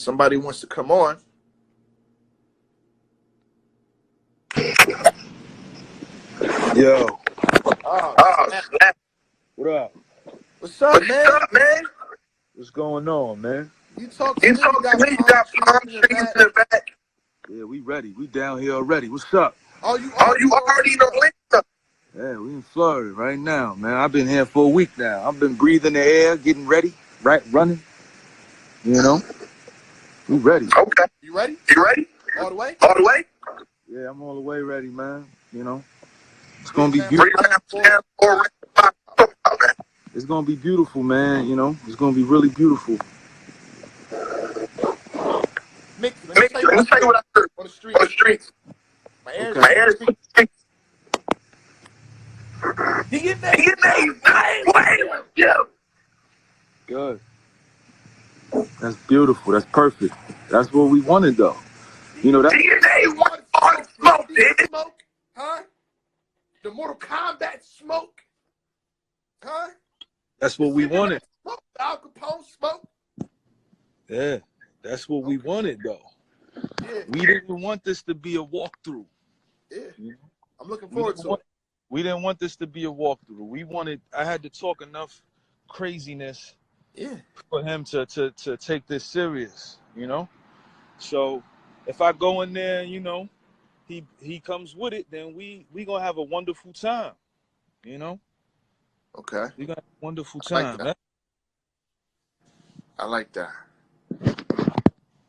Somebody wants to come on. Yo. Snap. What up? What's up, man? What's going on, man? You talk to me, you got palm trees in the back. Yeah, we ready. We down here already. What's up? Oh, you already know Atlanta? Yeah, we in Florida right now, man. I've been here for a week now. I've been breathing the air, getting ready, right, running. You know? We ready. Okay. You ready? All the way? Yeah, I'm all the way ready, man. You know? It's gonna be beautiful. It's gonna be beautiful, man. You know? It's gonna be really beautiful. Mickey, let me tell you what I heard on the streets. My air is He get made. Good. That's beautiful. That's perfect. That's what we wanted, though. You know that. DNA want smoke, huh? The Mortal Kombat smoke, huh? That's what we wanted. Smoke, the Al Capone smoke. Yeah, that's what we wanted, though. Yeah. We didn't want this to be a walkthrough. Yeah, you know? I'm looking forward to it. We didn't want this to be a walkthrough. I had to talk enough craziness, for him to take this serious, you know. So if I go in there, you know, he comes with it, then we gonna have a wonderful time, you know. Okay. We gonna have a wonderful time, man. I like that.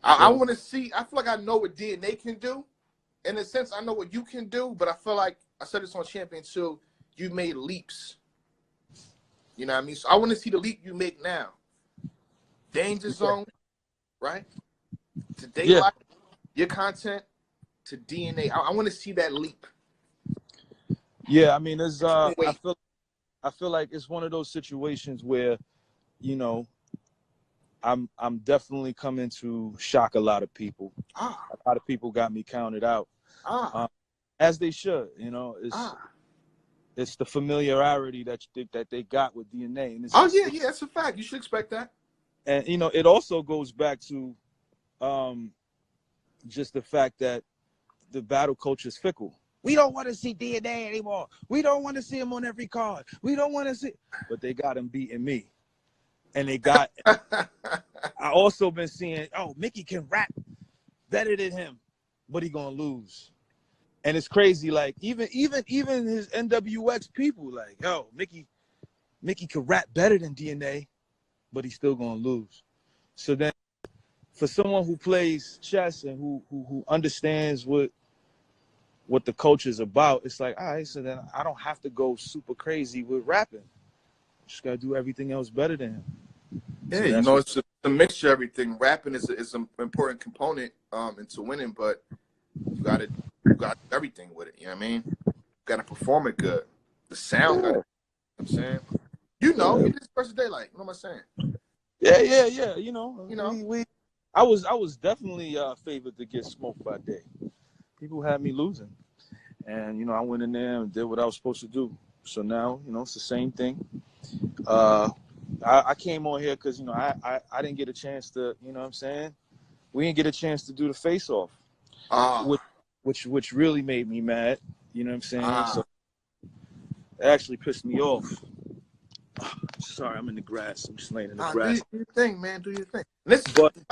I want to see. I feel like I know what DNA can do. In a sense, I know what you can do, but I feel like I said this on Champion 2. You made leaps. You know what I mean? So I want to see the leap you make now. Danger Zone, right? To Daylight, your content, to DNA. I want to see that leap. Yeah, I mean, there's I feel like it's one of those situations where, you know, I'm definitely coming to shock a lot of people. A lot of people got me counted out, as they should. You know, it's the familiarity that they got with DNA. And yeah, that's a fact. You should expect that. And you know, it also goes back to just the fact that the battle culture is fickle. We don't want to see DNA anymore. We don't want to see him on every card. We don't want to see. But they got him beating me. And they got, I also been seeing, Mickey can rap better than him, but he gonna lose. And it's crazy, like even his NWX people, like, Mickey can rap better than DNA, but he's still gonna lose. So then for someone who plays chess and who understands what the culture's about, it's like, all right, so then I don't have to go super crazy with rapping. Just gotta do everything else better than him. Yeah, so you know, it's a mixture of everything. Rapping is an important component into winning, but you got everything with it. You know what I mean? You got to perform it good. The sound, you know what I'm saying? You know, it is first Daylight. What am I saying? Yeah. You know, I was definitely favored to get smoked by Day. People had me losing, and you know, I went in there and did what I was supposed to do. So now, you know, it's the same thing. I came on here because, you know, I didn't get a chance to, you know what I'm saying? We didn't get a chance to do the face-off, which really made me mad, you know what I'm saying? So it actually pissed me off. Sorry, I'm in the grass. I'm just laying in the grass. Do your thing, man. Do your thing. By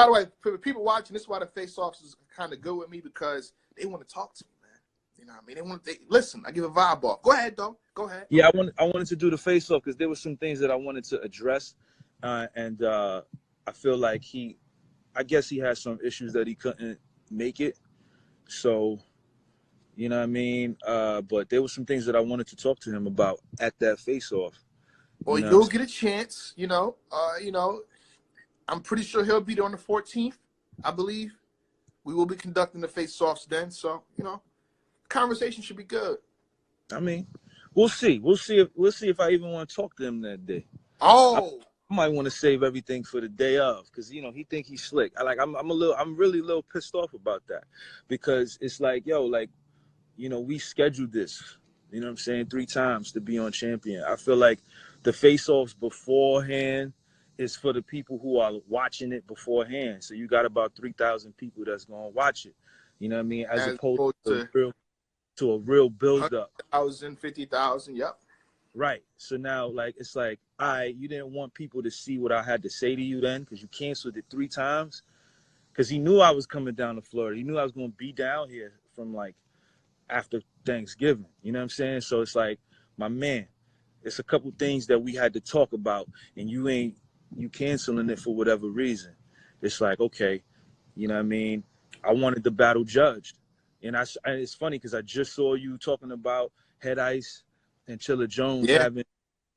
the way, for people watching, this is why the face-offs is kind of good with me, because they want to talk to me, man. You know what I mean? Listen, I give a vibe off. Go ahead, though. Go ahead. Yeah, I wanted to do the face-off because there were some things that I wanted to address. And I feel like I guess he had some issues that he couldn't make it. So, you know what I mean? But there were some things that I wanted to talk to him about at that face-off. Well, you'll get a chance, you know. I'm pretty sure he'll be there on the 14th, I believe. We will be conducting the face-offs then. So, you know, conversation should be good. I mean, we'll see. We'll see if I even want to talk to him that day. I might want to save everything for the day of, because, you know, he think he's slick. I'm really a little pissed off about that, because it's like, you know, we scheduled this, you know what I'm saying, 3 times to be on Champion. I feel like the face-offs beforehand is for the people who are watching it beforehand. So you got about 3,000 people that's gonna watch it. You know what I mean? As opposed to a real build up. 100,000, 50,000. Yep. Right. So now, like, it's like, all right, you didn't want people to see what I had to say to you then, because you canceled it 3 times. Because he knew I was coming down to Florida. He knew I was going to be down here from, like, after Thanksgiving. You know what I'm saying? So it's like, my man, it's a couple things that we had to talk about, and you canceling it for whatever reason. It's like, okay, you know what I mean? I wanted the battle judged. And it's funny because I just saw you talking about Head Ice and Chilla Jones having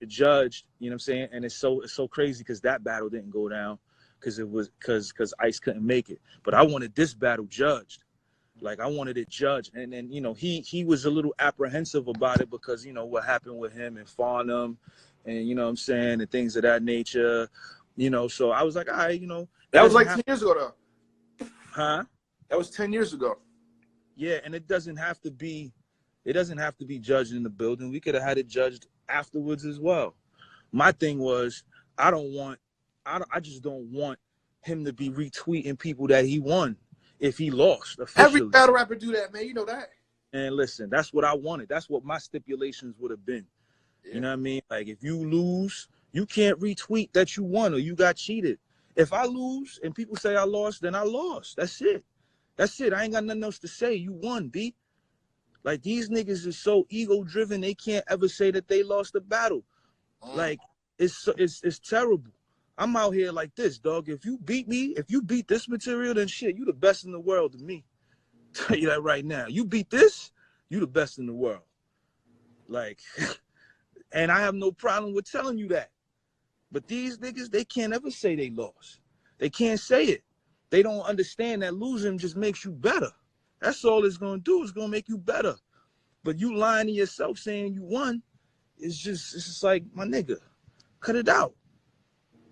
it judged, you know what I'm saying? And it's so crazy because that battle didn't go down because Ice couldn't make it. But I wanted this battle judged. Like, I wanted it judged. And then, you know, he was a little apprehensive about it because, you know, what happened with him and Farnham and, you know what I'm saying, and things of that nature, you know. So I was like, all right, you know. That was like 10 years ago, though. Huh? That was 10 years ago. Yeah, and it doesn't have to be judged in the building. We could have had it judged afterwards as well. My thing was, I just don't want him to be retweeting people that he won if he lost officially. Every battle rapper do that, man. You know that. And listen, that's what I wanted. That's what my stipulations would have been. Yeah. You know what I mean? Like, if you lose, you can't retweet that you won or you got cheated. If I lose and people say I lost, then I lost. That's it. That's it. I ain't got nothing else to say. You won, B. Like, these niggas is so ego-driven, they can't ever say that they lost the battle. Like, it's terrible. I'm out here like this, dog. If you beat me, if you beat this material, then shit, you the best in the world to me. Tell you that right now. You beat this, you the best in the world. Like, and I have no problem with telling you that. But these niggas, they can't ever say they lost. They can't say it. They don't understand that losing just makes you better. That's all it's going to do. It's going to make you better. But you lying to yourself saying you won, it's just like, my nigga, cut it out.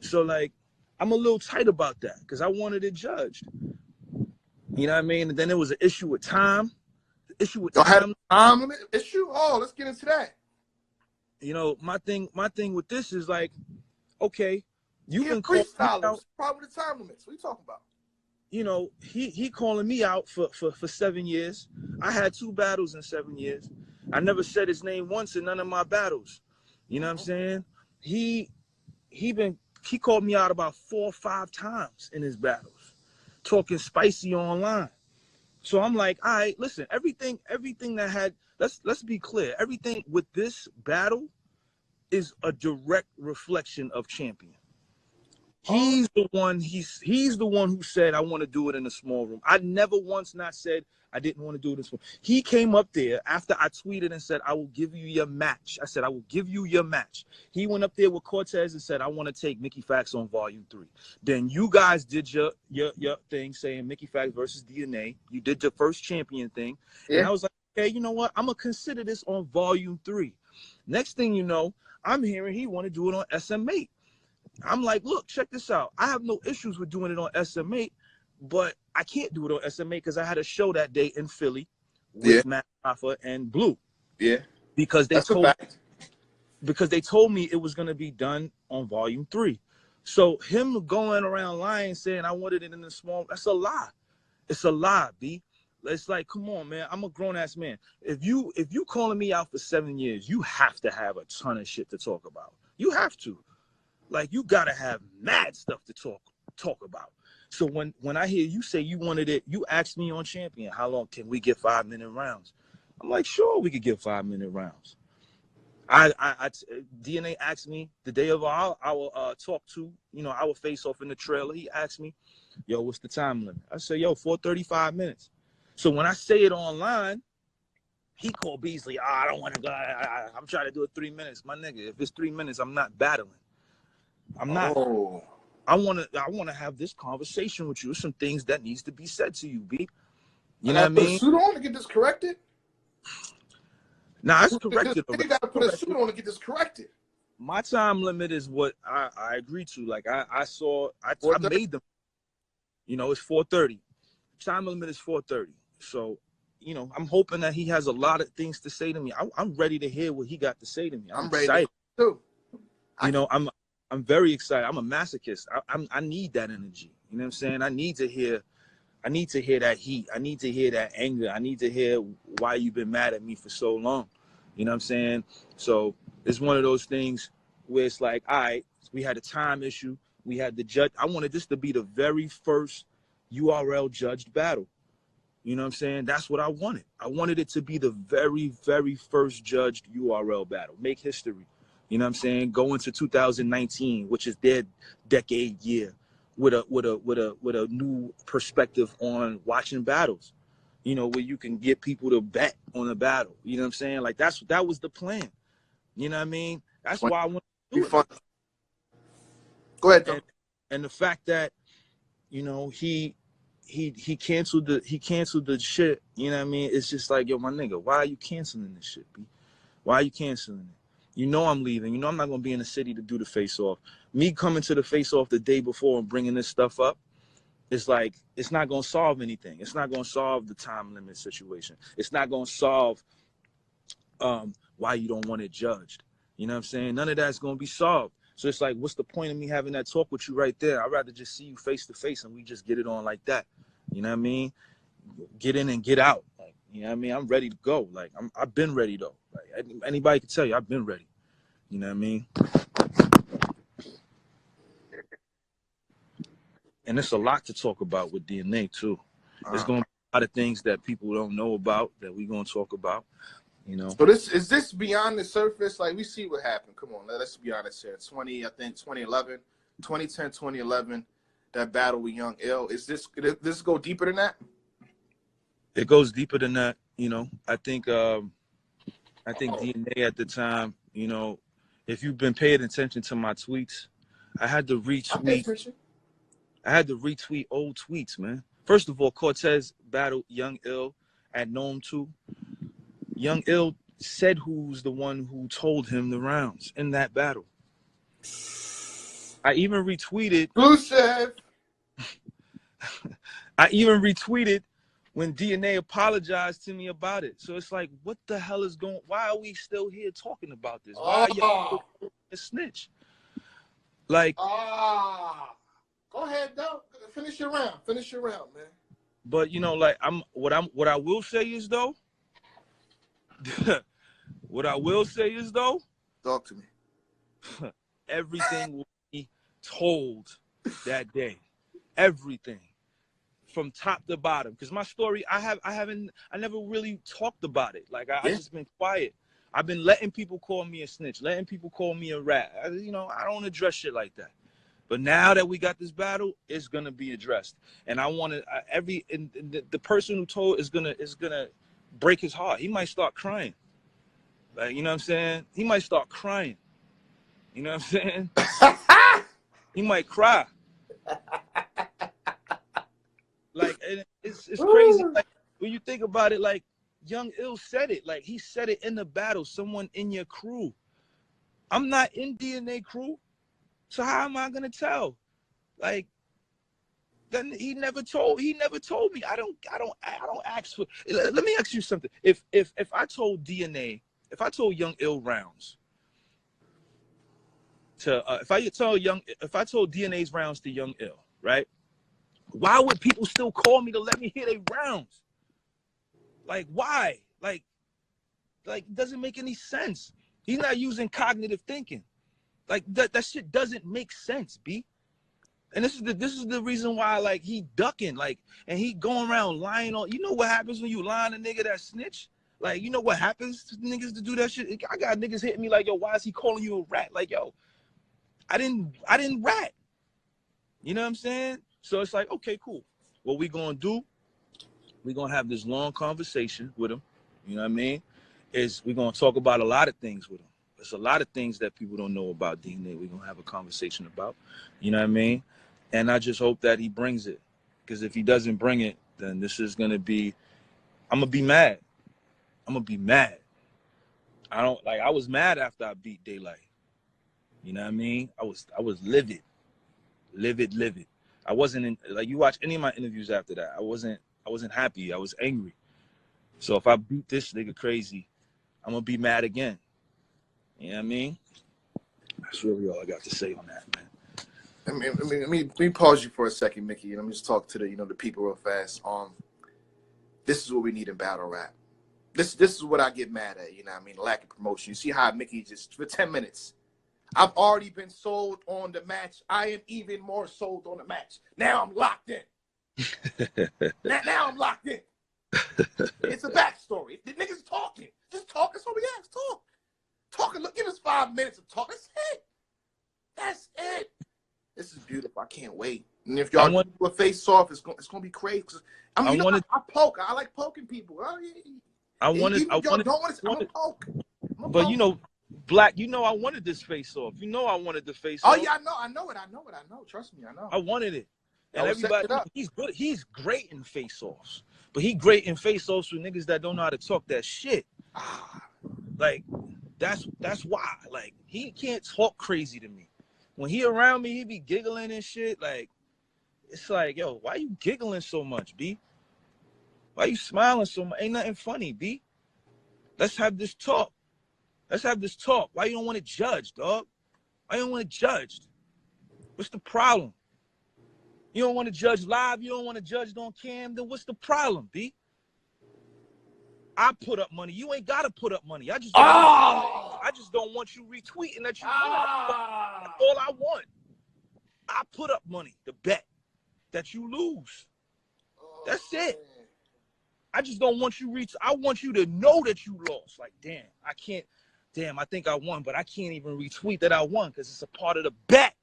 So, like, I'm a little tight about that because I wanted it judged. You know what I mean? And then there was an issue with time. The issue with time. Time limit issue? Oh, let's get into that. You know, my thing with this is like, okay, you can call freestylers. Problem with the time limits. What are you talking about? You know, he calling me out for 7 years. I had 2 battles in 7 years. I never said his name once in none of my battles. You know what I'm saying? He called me out about 4 or 5 times in his battles, talking spicy online. So I'm like, all right, listen, everything that had, let's be clear. Everything with this battle is a direct reflection of Champion. He's the one who said, I want to do it in a small room. I never once not said I didn't want to do it in a small room. He came up there after I tweeted and said, I will give you your match. I said, I will give you your match. He went up there with Cortez and said, I want to take Mickey Factz on Volume 3. Then you guys did your thing saying Mickey Factz versus DNA. You did your first Champion thing. Yeah. And I was like, okay, you know what? I'm going to consider this on Volume 3. Next thing you know, I'm hearing he want to do it on SM8. I'm like, look, check this out. I have no issues with doing it on SM8, but I can't do it on SM8 because I had a show that day in Philly with Matt Hoffa and Blue. Yeah. Because they told me it was going to be done on Volume 3. So him going around lying, saying I wanted it in the small, that's a lie. It's a lie, B. It's like, come on, man. I'm a grown-ass man. If you calling me out for 7 years, you have to have a ton of shit to talk about. You have to. Like, you gotta have mad stuff to talk about. So when I hear you say you wanted it, you asked me on Champion, how long can we get 5-minute rounds? I'm like, sure, we could get 5-minute rounds. DNA asked me the day of our talk to, you know, our face off in the trailer. He asked me, yo, what's the time limit? I said, yo, 35 minutes. So when I say it online, he called Beasley. I don't want to go. I'm trying to do it 3 minutes, my nigga. If it's 3 minutes, I'm not battling. I'm not. Oh. I want to have this conversation with you. Some things that needs to be said to you, B. You know what I mean? Put a suit on to get this corrected. Nah, it's corrected. You got to put a suit on to get this corrected. My time limit is what I agree to. Like I made them. You know, it's 4:30. Time limit is 4:30. So, you know, I'm hoping that he has a lot of things to say to me. I'm ready to hear what he got to say to me. I'm excited too. You know, I'm very excited. I'm a masochist. I need that energy. You know what I'm saying? I need to hear that heat. I need to hear that anger. I need to hear why you've been mad at me for so long. You know what I'm saying? So it's one of those things where it's like, all right, we had a time issue. We had the judge. I wanted this to be the very first URL judged battle. You know what I'm saying? That's what I wanted. I wanted it to be the very, very first judged URL battle. Make history. You know what I'm saying? Go into 2019, which is their decade year, with a new perspective on watching battles. You know, where you can get people to bet on a battle. You know what I'm saying? Like that was the plan. You know what I mean? That's why I want to do it. Fun. Go ahead, though. And the fact that, you know, he canceled the shit. You know what I mean? It's just like, yo, my nigga, why are you canceling this shit, B? Why are you canceling it? You know I'm leaving. You know I'm not gonna be in the city to do the face-off. Me coming to the face-off the day before and bringing this stuff up, it's like, it's not gonna solve anything. It's not gonna solve the time limit situation. It's not gonna solve why you don't want it judged. You know what I'm saying? None of that's gonna be solved. So it's like, what's the point of me having that talk with you right there? I'd rather just see you face to face and we just get it on like that. You know what I mean? Get in and get out. Like, you know what I mean? I'm ready to go. Like, I've been ready though. Like, anybody can tell you I've been ready. You know what I mean? And it's a lot to talk about with DNA too. There's going to be a lot of things that people don't know about that we're going to talk about. You know. So this beyond the surface? Like, we see what happened. Come on, let's be honest here. 2011, 2011, that battle with Young Ill. Is this go deeper than that? It goes deeper than that. You know, I think DNA at the time, you know, if you've been paying attention to my tweets, I had to retweet old tweets, man. First of all, Cortez battled Young Ill at Gnome 2. Young Ill said who's the one who told him the rounds in that battle. I even retweeted. Exclusive. I even retweeted when DNA apologized to me about it. So it's like, what the hell is going? Why are we still here talking about this? Why are y'all a snitch? Like, go ahead, though. Finish your round, man. But you know, like what I will say is though. What I will say is though, talk to me. Everything will be told that day. Everything. From top to bottom. Because my story, I never really talked about it. Like I just been quiet. I've been letting people call me a snitch, letting people call me a rat. I don't address shit like that. But now that we got this battle, it's gonna be addressed. And I want to the person who told is gonna break his heart. He might start crying. Like, you know what I'm saying? He might start crying. You know what I'm saying? He might cry. Like, it's crazy. Like, when you think about it, like, Young Ill said it. Like, he said it in the battle. Someone in your crew. I'm not in DNA crew, so how am I gonna tell? Like, then he never told me. I don't ask for. Let me ask you something. If I told DNA, if I told Young Ill rounds to if I told DNA's rounds to Young Ill, right? Why would people still call me to let me hear their rounds? Like, why? Like it doesn't make any sense. He's not using cognitive thinking. Like that shit doesn't make sense, B. And this is the reason why, like, he ducking, like, and he going around lying on. You know what happens when you lie on a nigga that snitch? Like, you know what happens to niggas to do that shit? I got niggas hitting me like, yo, why is he calling you a rat? Like, yo, I didn't rat. You know what I'm saying? So it's like, okay, cool. What we gonna do? We gonna have this long conversation with him. You know what I mean? We gonna talk about a lot of things with him. There's a lot of things that people don't know about DNA. We're gonna have a conversation about. You know what I mean? And I just hope that he brings it. Because if he doesn't bring it, then this is gonna be, I'm gonna be mad. I'm gonna be mad. I was mad after I beat Daylight. You know what I mean? I was livid. I wasn't in, like, you watch any of my interviews after that. I wasn't happy. I was angry. So if I beat this nigga crazy, I'm gonna be mad again. You know what I mean? That's really all I got to say on that, man. Let me pause you for a second, Mickey, and let me just talk to the people real fast. This is what we need in battle rap. This is what I get mad at, you know what I mean? Lack of promotion. You see how Mickey just, for 10 minutes, I've already been sold on the match. I am even more sold on the match. Now I'm locked in. now I'm locked in. It's a backstory. The niggas talking. Just talk. That's all we ask. Talk. Talking. Look, give us 5 minutes of talk. That's it. That's it. This is beautiful. I can't wait. And if y'all do a face off, it's gonna be crazy. I poke. I like poking people. I'm a poke. But you know, Black, you know I wanted this face off. You know I wanted the face off. Oh yeah, I know it. Trust me, I know. I wanted it. And everybody, he's good. He's great in face offs. But he great in face offs with niggas that don't know how to talk that shit. Like, that's why. Like, he can't talk crazy to me. When he around me, he be giggling and shit. Like, it's like, yo, why you giggling so much, B? Why you smiling so much? Ain't nothing funny, B. Let's have this talk. Why you don't want to judge, dog? Why you don't want to judge? What's the problem? You don't want to judge live. You don't want to judge on cam. Then what's the problem, B? I put up money. You ain't got to put up money. I just don't want you retweeting that you win. That's all I want. I put up money to bet that you lose. That's it. I just don't want you I want you to know that you lost. Like, I think I won, but I can't even retweet that I won because it's a part of the bet.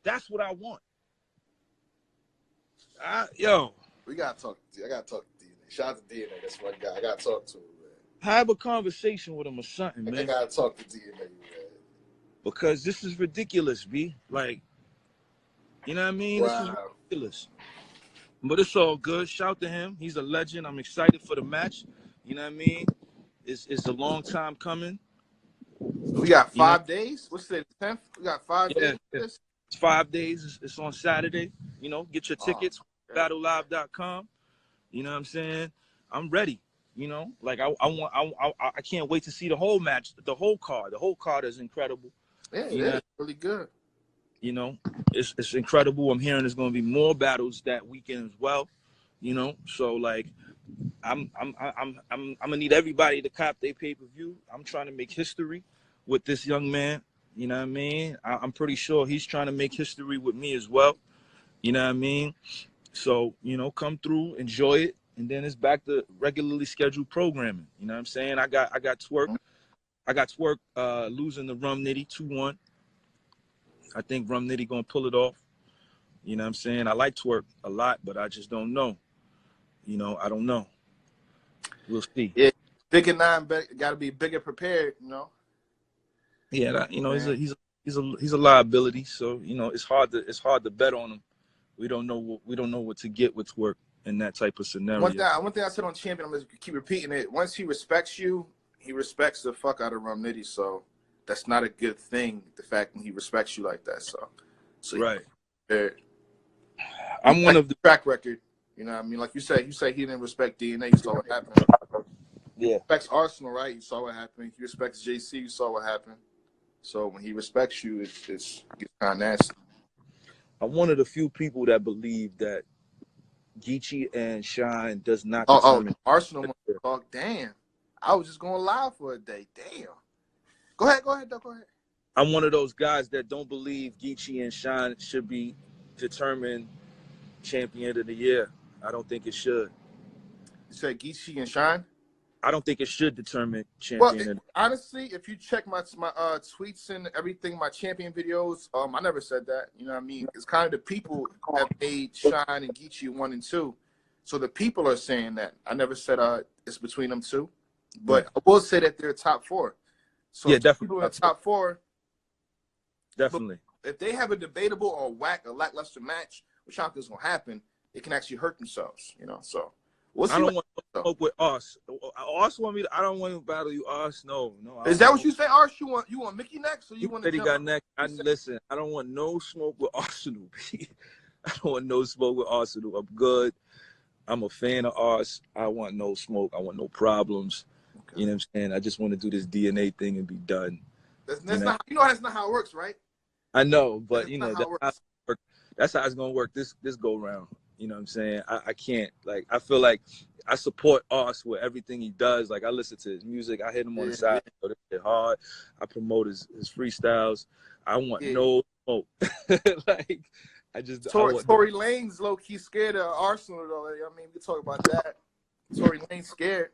That's what I want. We gotta talk. I gotta talk to DNA. Shout out to DNA. That's my guy. I gotta talk to him, man. Have a conversation with him or something, man. I gotta talk to DNA, man. Because this is ridiculous, B. Like, you know what I mean? Wow. This is ridiculous. But it's all good. Shout to him. He's a legend. I'm excited for the match. You know what I mean? It's a long time coming. We got 5 days. What's the 10th? We got 5 days. Yeah. It's 5 days. It's on Saturday. You know, get your tickets. battlelive.com. You know what I'm saying? I'm ready. You know, like I can't wait to see the whole match, the whole card. The whole card is incredible. Yeah, it's really good. You know, it's incredible. I'm hearing there's going to be more battles that weekend as well. You know, so like I'm gonna need everybody to cop their pay-per-view. I'm trying to make history with this young man. You know what I mean? I'm pretty sure he's trying to make history with me as well. You know what I mean? So, you know, come through, enjoy it, and then it's back to regularly scheduled programming. You know what I'm saying? I got Twerk. I got Twerk losing the Rum Nitty 2-1. I think Rum Nitty gonna pull it off. You know what I'm saying? I like Twerk a lot, but I just don't know. You know, I don't know. We'll see. Yeah, bigger 9, got to be bigger prepared. You know. Yeah, you know, he's a liability. So you know, it's hard to bet on him. We don't know what to get with Twerk in that type of scenario. One thing I said on Champion, I'm gonna keep repeating it. Once he respects you, he respects the fuck out of Rum Nitty. So that's not a good thing. The fact that he respects you like that. So right. I'm one of the track record. You know what I mean? Like you say he didn't respect DNA. You saw what happened. Yeah. He respects Arsenal, right? You saw what happened. He respects JC. You saw what happened. So when he respects you, it's kind of nasty. I'm one of the few people that believe that Geechee and Shine does not determine. Arsenal wants to talk. Damn. I was just going to lie for a day. Damn. Go ahead, Doug. Go ahead. I'm one of those guys that don't believe Geechee and Shine should be determined champion of the year. I don't think it should. You said Geechee and Shine? I don't think it should determine champion. Well, honestly, if you check my tweets and everything, my champion videos, I never said that. You know what I mean? It's kind of the people that made Shine and Geechee 1 and 2. So the people are saying that. I never said it's between them two. But I will say that they're top 4. So yeah, definitely. People in the top 4. Definitely. If they have a debatable or lackluster match, which I don't think is going to happen, it can actually hurt themselves, you know. So we'll see. I don't want to smoke with Us. Us want me to. I don't want to battle you, Us. No. Is that what you say, Us? You want Mickey next, or you want? He got next. Listen, I don't want no smoke with Arsenal. I don't want no smoke with Arsenal. I'm good. I'm a fan of Us. I want no smoke. I want no problems. Okay. You know what I'm saying? I just want to do this DNA thing and be done. That's not, that's not how it works, right? I know, but That's not how it works. That's how it's gonna work this go round. You know what I'm saying? I can't, like, I feel like I support Oz with everything he does. Like, I listen to his music, I hit him on the side, so this shit hard. I promote his freestyles. I want no smoke. Like, Tory Lane's low key scared of Arsenal though. I mean, we can talk about that. Tory Lane's scared.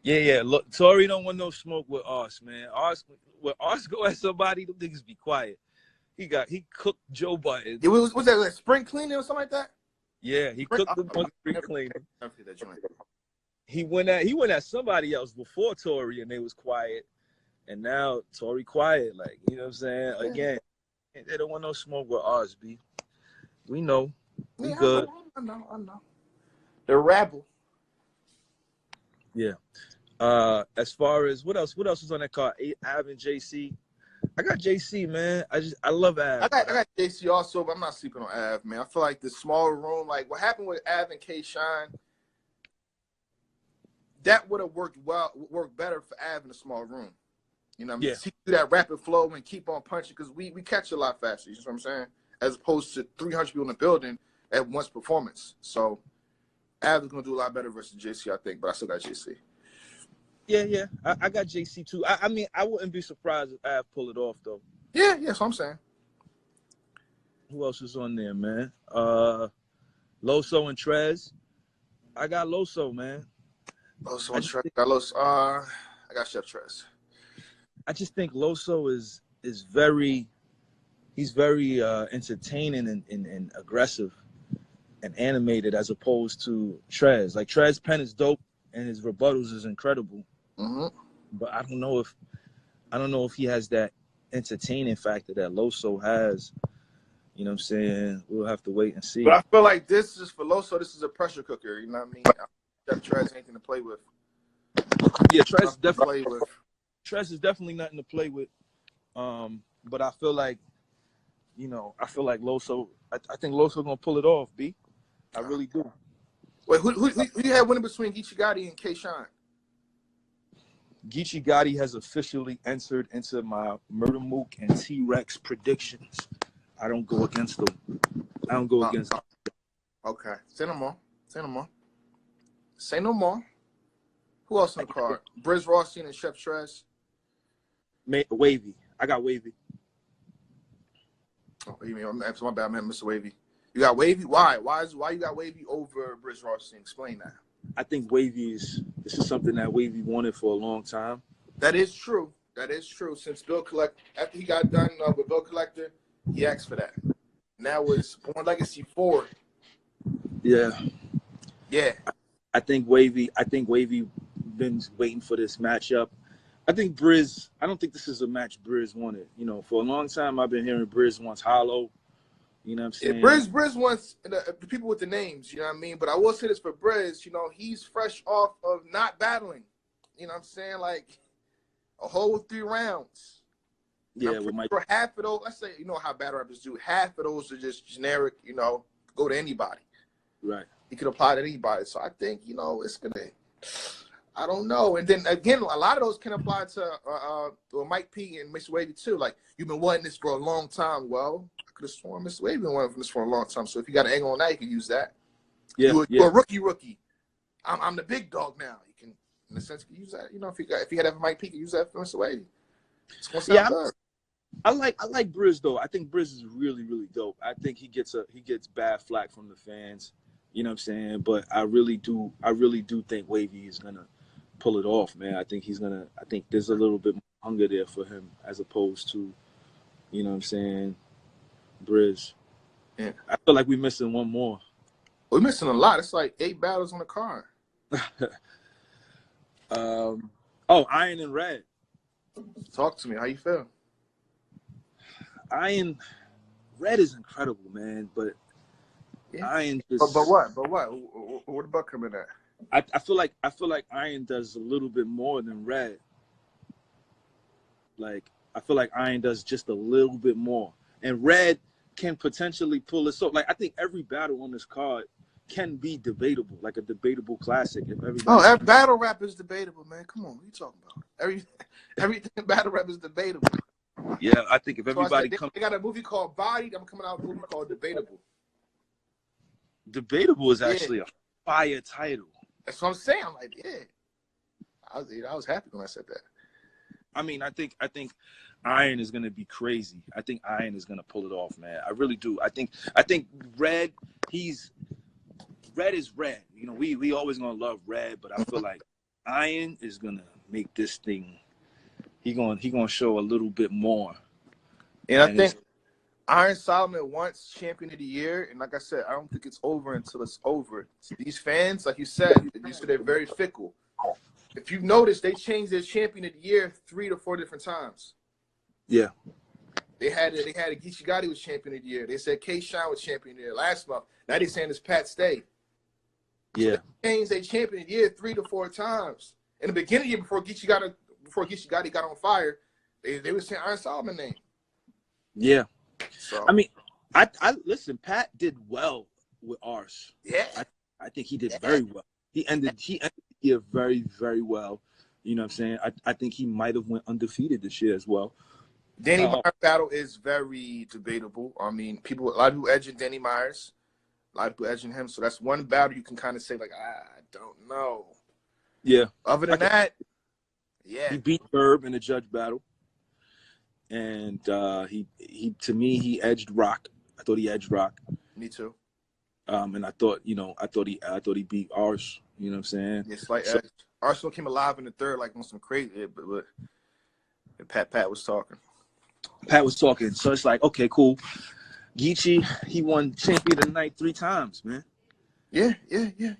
Yeah. Look, Tory don't want no smoke with Oz, man. When Oz go at somebody, them niggas be quiet. He cooked Joe Button. Was that like spring cleaning or something like that? Yeah, he cooked them on spring cleaning. He went at somebody else before Tory, and they was quiet. And now Tory quiet, like, you know what I'm saying? Again, they don't want no smoke with Oz, B. We know. We good. I know. They're rabble. Yeah. As far as what else was on that card? Av and JC. I got JC, man. I love Av. I got JC also, but I'm not sleeping on Av, man. I feel like the small room, like what happened with Av and K Shine, that would have worked better for Av in a small room. You know what I mean? He do that rapid flow and keep on punching, because we catch a lot faster, you know what I'm saying? As opposed to 300 people in the building at once performance. So Av is gonna do a lot better versus JC, I think, but I still got JC. Yeah. I got JC too. I mean, I wouldn't be surprised if Av pull it off though. Yeah, that's what I'm saying. Who else is on there, man? Loso and Trez. I got Loso, man. Loso and Trez. I got Chef Trez. I just think Loso is very entertaining and aggressive and animated, as opposed to Trez. Like, Trez pen is dope and his rebuttals is incredible. Mm-hmm. But I don't know if he has that entertaining factor that Loso has. You know what I'm saying? We'll have to wait and see. But I feel like this is for Loso. This is a pressure cooker. You know what I mean? Chef Trez anything to play with. Yeah, Trez is definitely nothing to play with. But I feel like, Loso. I think Loso gonna pull it off. B. I really do. Wait, who you had winning between Geechee Gotti and K Shine? Geechee Gotti has officially entered into my Murder Mook and T-Rex predictions. I don't go against them. Okay. Say no more. Who else on the card? Briz Rothstein and Chef Trez. Wavy. I got Wavy. Oh, you mean, my bad, man, Mr. Wavy. You got Wavy? Why? Why you got Wavy over Briz Rothstein? Explain that. I think this is something that Wavy wanted for a long time. That is true. Since Bill Collector, after he got done with Bill Collector, he asked for that. Now it's Born Legacy 4. Yeah. I think Wavy been waiting for this matchup. I think Briz, I don't think this is a match Briz wanted. You know, for a long time I've been hearing Briz wants Hollow. You know what I'm saying? Yeah, Briz wants the people with the names, you know what I mean? But I will say this for Briz, he's fresh off of not battling. You know what I'm saying? Like a whole 3 rounds. Yeah, for half of those, let's say, how battle rappers do, half of those are just generic, go to anybody. Right. He could apply to anybody. So I think, it's gonna, I don't know. And then again, a lot of those can apply to Mike P and Mr. Wavy too. Like, you've been wanting this for a long time. Well, I could have sworn Mr. Wavy been wanting this for a long time. So if you got an angle on that, you can use that. Yeah, you're a rookie. I'm the big dog now. You can, in a sense, use that. If you had that for Mike P, you can use that for Mr. Wavy. It's gonna sound good. I like Briz though. I think Briz is really, really dope. I think he gets bad flack from the fans. You know what I'm saying? But I really do think Wavy is gonna pull it off, man. I think there's a little bit more hunger there for him as opposed to, you know what I'm saying, Briz. Yeah. I feel like we're missing one more. We're missing a lot. It's like 8 battles on the card. Iron and Red. Talk to me. How you feel? Red is incredible, man, but Iron just. But what? What about coming at? I feel like Iron does a little bit more than Red. Like, I feel like Iron does just a little bit more, and Red can potentially pull this off. Like, I think every battle on this card can be debatable, like a debatable classic. If everybody, oh, battle rap is debatable, man. Come on, what are you talking about? Everything in battle rap is debatable. yeah, I think if So everybody they got a movie called Bodied. I'm coming out with a movie called Debatable. Debatable is actually a fire title. That's what I'm saying. I'm like, yeah. I was happy when I said that. I mean, I think Iron is gonna be crazy. I think Iron is gonna pull it off, man. I really do. I think Red is Red. You know, we always gonna love Red, but I feel like Iron is gonna make this thing. He gonna show a little bit more. And I think Iron Solomon wants Champion of the Year, and like I said, I don't think it's over until it's over. These fans, like you said, they're very fickle. If you've noticed, they changed their Champion of the Year 3 to 4 different times. Yeah. They had Geechee Gotti was Champion of the Year. They said K-Shine was Champion of the Year last month. Now they're saying it's Pat Stay. Yeah. So they changed their Champion of the Year 3 to 4 times. In the beginning of the year, before Geechee Gotti got on fire, they were saying Iron Solomon name. Yeah. So I mean, I listen, Pat did well with ours. Yeah. I think he did very well. He ended the year very, very well. You know what I'm saying? I think he might have went undefeated this year as well. Danny Myers battle is very debatable. I mean, a lot of people edging Danny Myers, a lot of people edging him. So that's one battle you can kind of say like, I don't know. Yeah. Other than that, yeah. He beat Herb in a judge battle, and he edged Rock. I thought he edged Rock. Me too. And I thought he beat Ars. You know what I'm saying? Yeah, slight edge. Arsenal came alive in the third, like on some crazy. But Pat was talking. So it's like, okay, cool. Geechee, he won Champion of the Night 3 times, man. Yeah. He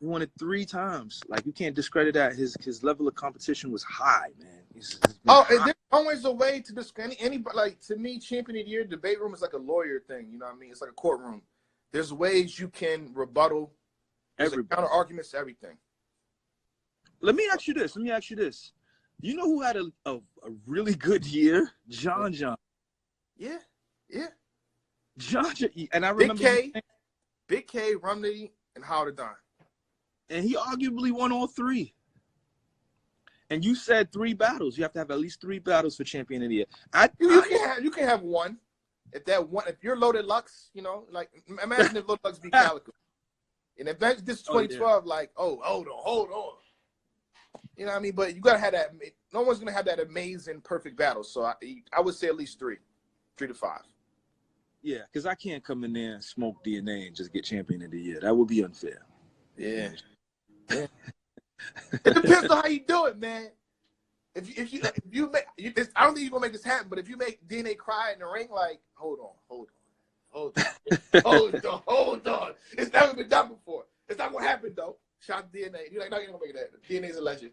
won it 3 times. Like, you can't discredit that. His level of competition was high, man. And there's always a way to discredit anybody. Like, to me, Champion of the Year debate room is like a lawyer thing. You know what I mean? It's like a courtroom. There's ways you can rebuttal. There's counter arguments to everything. Let me ask you this. You know who had a really good year? John. Yeah. John, and I remember Big K, Rumney, and Howard Don. And he arguably won all 3. And you said 3 battles. You have to have at least 3 battles for Champion of the Year. You can have one. If you're Loaded Lux, you know, like imagine if Loaded Lux beat Calico. And if this is 2012, like, hold on. You know what I mean? But you gotta have that. No one's gonna have that amazing, perfect battle. So I would say at least 3 to 5. Yeah, because I can't come in there and smoke DNA and just get Champion of the Year. That would be unfair. Yeah. It depends on how you do it, man. If you make, I don't think you're gonna make this happen. But if you make DNA cry in the ring, like, hold on. It's never been done before. It's not gonna happen though. Shout out DNA. You're like, no, you're not gonna make that. DNA's a legend.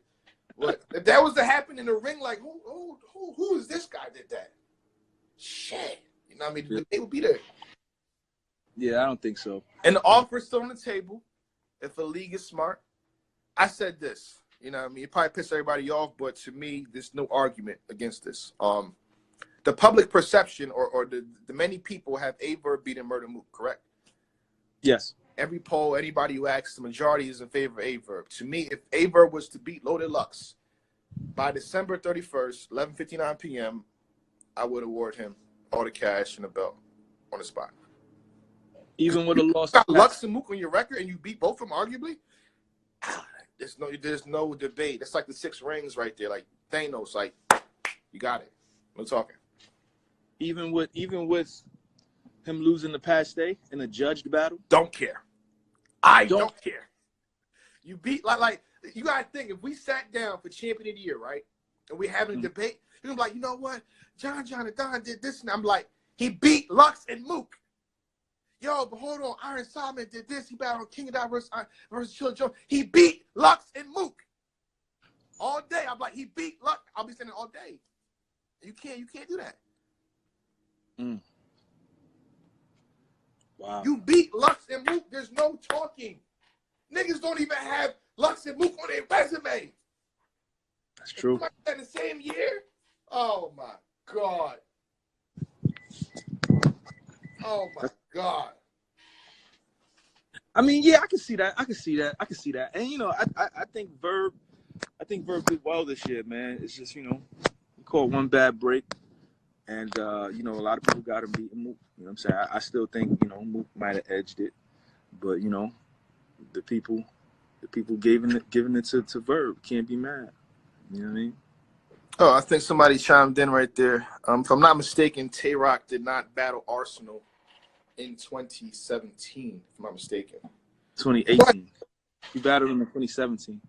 But if that was to happen in the ring, like, who is this guy did that? Shit. You know what I mean? The debate would be there. Yeah, I don't think so. And the offer's still on the table. If the league is smart. I said this. You know what I mean? It probably pissed everybody off, but to me, there's no argument against this. The public perception or the many people have Averb beating Murder Mook, correct? Yes. Every poll, anybody who asks, the majority is in favor of Averb. To me, if Averb was to beat Loaded Lux by December 31st, 11:59 p.m., I would award him all the cash and the belt on the spot. Even with a loss. You got Lux and Mook on your record and you beat both of them arguably? There's no debate. That's like the 6 rings right there. Like Thanos, like, you got it. We're talking. Even with him losing the past day in a judged battle? Don't care. I don't care. You beat like you gotta think, if we sat down for Champion of the Year, right? And we're having a debate, you're gonna be like, you know what? John and Don did this, and I'm like, he beat Lux and Mook. Yo, but hold on, Iron Solomon did this. He battled King of Die versus Chilla Jones. He beat Lux and Mook. All day. I'm like, he beat Lux. I'll be saying it all day. You can't do that. Wow. You beat Lux and Mook. There's no talking. Niggas don't even have Lux and Mook on their resume. That's true. In the same year? Oh my God. Oh my God. I mean, yeah, I can see that. And you know, I think Verb did well this year, man. It's just, you know, he caught one bad break, and you know, a lot of people got him beating Mook. You know what I'm saying? I still think, you know, Mook might have edged it, but you know, the people giving it to Verb can't be mad. You know what I mean? Oh, I think somebody chimed in right there. If I'm not mistaken, Tay-Rock did not battle Arsenal in 2017, if I'm not mistaken. 2018. What? He battled him in 2017.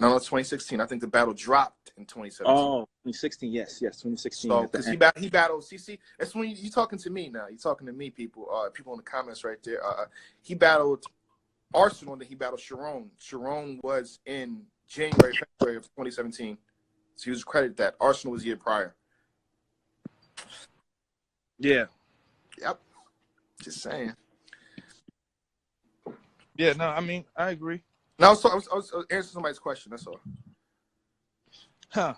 No, 2016. I think the battle dropped in 2017. Oh, 2016. Yes, 2016. So, because he battled CC. That's when you're talking to me now. You're talking to me, people. People in the comments right there. He battled Arsenal, and then he battled Sharon. Sharon was in January, February of 2017. So he was credited that. Arsenal was the year prior. Yeah. Yep. Just saying. Yeah, no, I mean, I agree. No, I was answering somebody's question. That's all. Huh.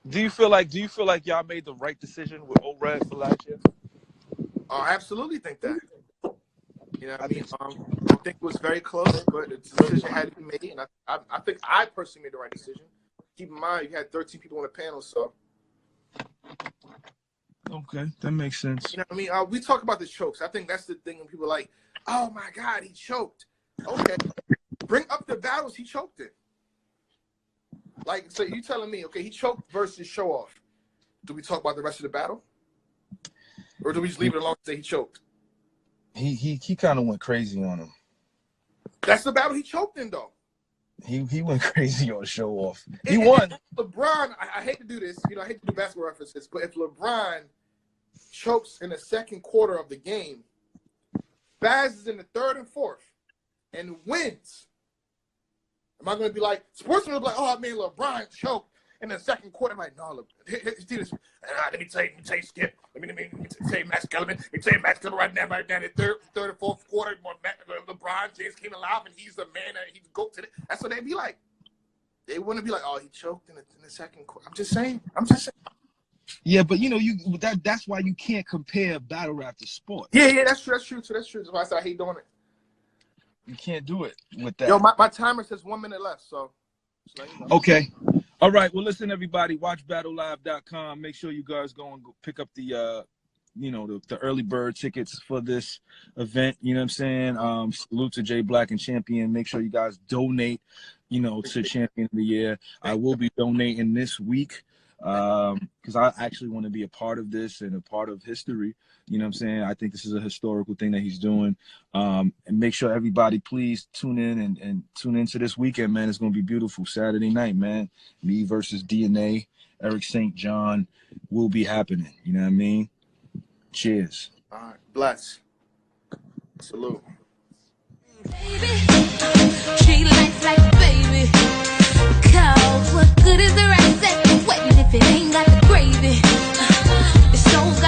Do you feel like y'all made the right decision with O-Red for last year? I absolutely think that. You know what I mean? I think it was very close, but the decision had to be made. And I think I personally made the right decision. Keep in mind, you had 13 people on the panel, so. Okay, that makes sense. You know what I mean? We talk about the chokes. I think that's the thing when people are like, oh, my God, he choked. Okay, bring up the battles he choked in. Like, so you telling me, okay, he choked versus show off. Do we talk about the rest of the battle? Or do we just leave it alone and say he choked? He kind of went crazy on him. That's the battle he choked in, though. He went crazy on show off. He won. LeBron, I hate to do this, you know, I hate to do basketball references, but if LeBron chokes in the second quarter of the game, Factz is in the third and fourth, and wins, am I going to be like, sportsmen will be like, oh, man, LeBron choked in the second quarter? I'm like, no, let me tell you, Skip. Let me tell you, Max Kellerman. Let me tell you, Max Kellerman right now in the third and fourth quarter, LeBron James came alive, and he's the man. He's go to the. That's what they'd be like. They wouldn't be like, oh, he choked in the second quarter. I'm just saying. Yeah, but you know, that's why you can't compare battle rap to sport. Yeah, that's true. That's why I said I hate doing it. You can't do it with that. Yo, my timer says 1 minute left, so you know. Okay. All right. Well, listen, everybody, watch battlelive.com. Make sure you guys go and pick up the the early bird tickets for this event. You know what I'm saying? Salute to Jay Black and Champion. Make sure you guys donate, to Champion of the Year. I will be donating this week because I actually want to be a part of this and a part of history. You know what I'm saying? I think this is a historical thing that he's doing. And make sure everybody please tune in and tune into this weekend, man. It's going to be beautiful. Saturday night, man. Me versus DNA, Eric St. John will be happening. You know what I mean? Cheers. All right. Bless. Salute.